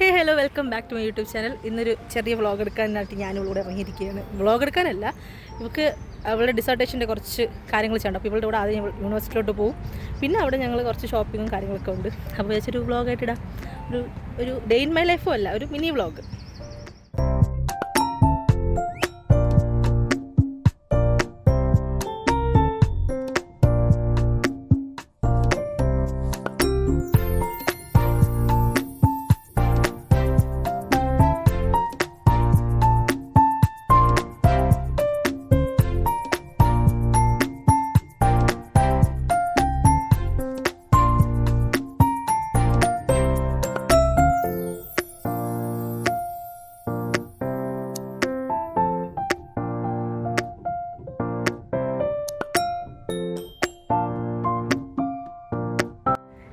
Hello welcome back to my YouTube channel. ഇന്നൊരു ചെറിയ vlog എടുക്കാനായിട്ട് ഞാനിവിടെ ഇറങ്ങിയിരിക്കുകയാണ്. വ്ളോഗ് എടുക്കാനല്ല, ഇവർക്ക് അവളുടെ ഡിസർട്ടേഷൻ്റെ കുറച്ച് കാര്യങ്ങൾ ചെയ്യണം. അപ്പോൾ ഇവളുടെ കൂടെ ആദ്യം യൂണിവേഴ്സിറ്റിയിലോട്ട് പോകും. പിന്നെ അവിടെ ഞങ്ങൾ കുറച്ച് ഷോപ്പിങ്ങും കാര്യങ്ങളൊക്കെ ഉണ്ട്. അപ്പോൾ വെച്ചൊരു വ്ളോഗായിട്ട് ഇടാം. ഒരു ഡേ ഇൻ മൈ ലൈഫും അല്ല, ഒരു മിനി വ്ളോഗ്.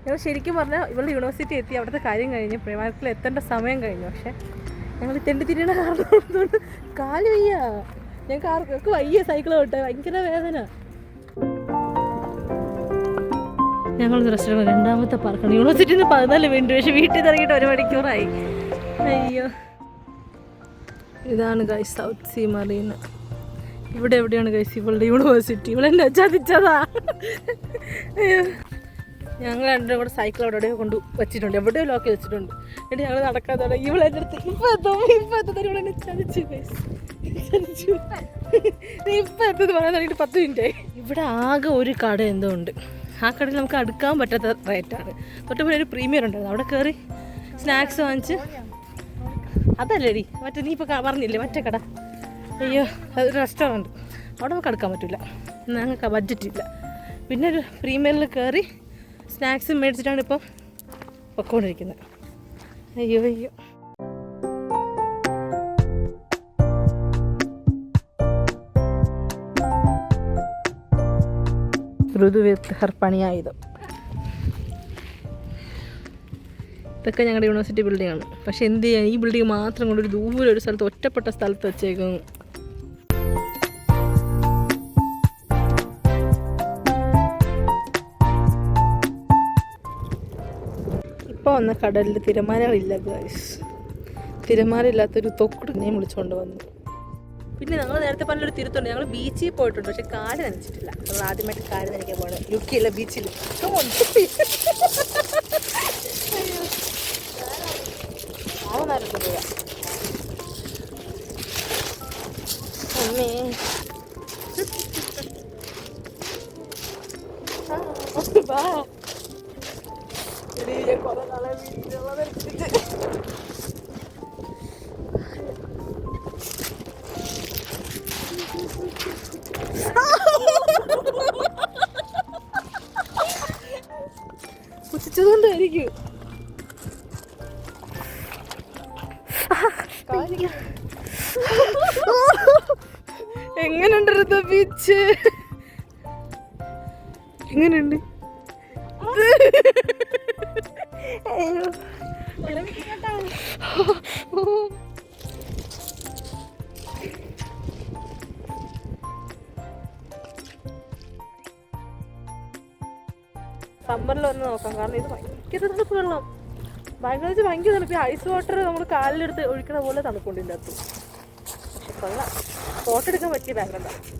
ഞങ്ങൾ ശരിക്കും പറഞ്ഞാൽ ഇവളുടെ യൂണിവേഴ്സിറ്റി എത്തി, അവിടുത്തെ കാര്യം കഴിഞ്ഞ് പ്രേമാർക്കിൽ എത്തേണ്ട സമയം കഴിഞ്ഞു. പക്ഷേ ഞങ്ങൾ തെണ്ടി തിരിയണ കാരണം കാല് വയ്യ, ഞങ്ങൾക്ക് ആർക്കൊക്കെ വയ്യ സൈക്കിൾ വിട്ടെ, ഭയങ്കര വേദന. ഞങ്ങൾ റെസ്റ്റോറൻറ്റ് രണ്ടാമത്തെ പാർക്കാണ്. യൂണിവേഴ്സിറ്റിയിൽ നിന്ന് 14 മിനിറ്റ്, പക്ഷേ വീട്ടിൽ ഇറങ്ങിയിട്ട് 1 മണിക്കൂറായി. അയ്യോ, ഇതാണ് ഗൈസ് സൗത്ത് സീ മറീന. ഇവിടെ എവിടെയാണ് ഗൈസ് ഇവളുടെ യൂണിവേഴ്സിറ്റി? ഇവളെന്നെ ചതിച്ചതാ. അയ്യോ, ഞങ്ങൾ രണ്ടും കൂടെ സൈക്കിൾ അവിടെ കൊണ്ട് വെച്ചിട്ടുണ്ട്, എവിടെയോ ലോക്ക് വെച്ചിട്ടുണ്ട്. എന്നിട്ട് ഞങ്ങൾ നടക്കാതെ ഇവളെൻ്റെ അടുത്ത് ഇപ്പം ഇവളെന്നെ ചതിച്ചു ഗൈസ്, ചതിച്ചു. ഇപ്പം എത്തത് പറയാൻ തുടങ്ങിയിട്ട് 10 മിനിറ്റായി. ഇവിടെ ആകെ ഒരു കട എന്തോ ഉണ്ട്. ആ കടയിൽ നമുക്ക് അടുക്കാൻ പറ്റാത്ത റേറ്റാണ്. തൊട്ടുപോലെ ഒരു പ്രീമിയർ ഉണ്ടായിരുന്നു, അവിടെ കയറി സ്നാക്സ് വാങ്ങിച്ച്. അതല്ലേടി മറ്റേ നീ ഇപ്പോൾ പറഞ്ഞില്ലേ മറ്റേ കട? അയ്യോ, അതൊരു റെസ്റ്റോറൻറ്റ്, അവിടെ നമുക്ക് അടുക്കാൻ പറ്റില്ല, ഞങ്ങൾക്ക് ബഡ്ജറ്റില്ല. പിന്നെ ഒരു പ്രീമിയറിൽ കയറി സ്നാക്സ് മേടിച്ചിട്ടാണ് ഇപ്പം പൊക്കോണ്ടിരിക്കുന്നത്. അയ്യോ അയ്യോ, ഋതുവിത്ത് പണിയായുധം. ഇതൊക്കെ ഞങ്ങളുടെ യൂണിവേഴ്സിറ്റി ബിൽഡിംഗ് ആണ്. പക്ഷെ എന്ത് ചെയ്യാൻ, ഈ ബിൽഡിംഗ് മാത്രം കൊണ്ട് ഒരു ദൂരെ ഒരു സ്ഥലത്ത് ഒറ്റപ്പെട്ട സ്ഥലത്ത് വെച്ചേക്കുന്നു. ഇപ്പോൾ വന്ന കടലിൽ തിരമാലകളില്ല ഗൈസ്. തിരമാലയില്ലാത്തൊരു തൊക്കുടനെയും വിളിച്ചുകൊണ്ട് വന്നു. പിന്നെ ഞങ്ങൾ നേരത്തെ പറഞ്ഞൊരു തിരുത്തുണ്ട്, ഞങ്ങൾ ബീച്ചിൽ പോയിട്ടുണ്ട്, പക്ഷെ കാല് നനച്ചിട്ടില്ല. നമ്മൾ ആദ്യമായിട്ട് കാല് നനയ്ക്കാൻ പോകണം യുകെയിലെ ബീച്ചിൽ. അമ്മേ വാ, കുറെ നാളെ കുത്തിച്ചതുകൊണ്ടായിരിക്കും. എങ്ങനെയുണ്ട് ബീച്ച്? എങ്ങനെയുണ്ട്? സമ്മറിൽ വന്ന് നോക്കാം, കാരണം ഇത് ഭയങ്കര തണുപ്പ് വെള്ളം. ഭയങ്കര തണുപ്പ്. ഐസ് വാട്ടർ നമ്മൾ കാലിലെടുത്ത് ഒഴിക്കണ പോലെ തണുപ്പുണ്ട് ഇതിൻ്റെ അകത്ത്. പക്ഷെ കൊള്ളാം, ഫോട്ടോ എടുക്കാൻ പറ്റിയ ബാക്ക്ഗ്രൗണ്ടാണ്.